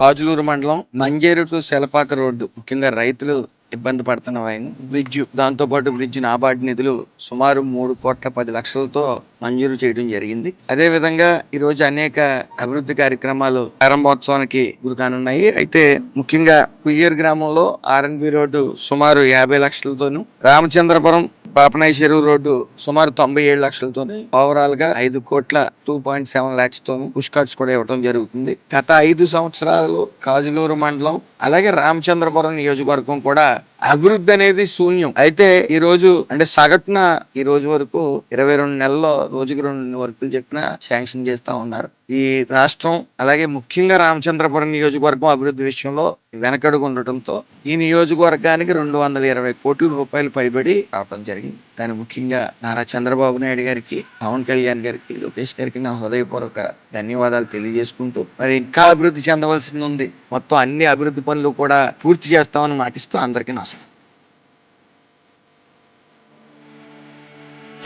కాజులూరు మండలం మంజేరు to సెలపాక road ముఖ్యంగా రైతులు ఇబ్బంది పడుతున్న బ్రిడ్జ్, దాంతో పాటు బ్రిడ్జ్ నాబార్డు నిధులు సుమారు 3,10,00,000తో మంజూరు చేయడం జరిగింది. అదే విధంగా ఈ రోజు అనేక అభివృద్ధి కార్యక్రమాలు ప్రారంభోత్సవానికి గురికానున్నాయి. అయితే ముఖ్యంగా కుయ్యేరు గ్రామంలో ఆర్ఎన్బి రోడ్డు సుమారు 50 లక్షలతోను, రామచంద్రపురం పాపనాయి చెరువు రోడ్డు సుమారు 97 లక్షలతోని, ఓవరాల్ గా 5,02.7 lakhs తోను పుష్కాట్స్ కూడా ఇవ్వడం జరుగుతుంది. గత 5 సంవత్సరాలు కాజులూరు మండలం అలాగే రామచంద్రపురం నియోజకవర్గం కూడా అభివృద్ధి అనేది శూన్యం. అయితే ఈ రోజు అంటే సగటున ఈ రోజు వరకు 22 నెలల్లో రోజుకి 2 వర్కులు చెప్పిన శాంక్షన్ చేస్తా ఉన్నారు. ఈ రాష్ట్రం అలాగే ముఖ్యంగా రామచంద్రపురం నియోజకవర్గం అభివృద్ధి విషయంలో వెనకడుగు ఉండటంతో ఈ నియోజకవర్గానికి 220 కోట్ల రూపాయలు పైబడి రావడం జరిగింది. దాని ముఖ్యంగా నారా చంద్రబాబు నాయుడు గారికి, పవన్ కళ్యాణ్ గారికి, లోకేష్ గారికి నా హృదయపూర్వక ధన్యవాదాలు తెలియజేసుకుంటూ మరి ఇంకా అభివృద్ధి చెందవలసింది ఉంది. మొత్తం అన్ని అభివృద్ధి పనులు కూడా పూర్తి చేస్తామని మాటిస్తూ అందరికీ నమస్కారం.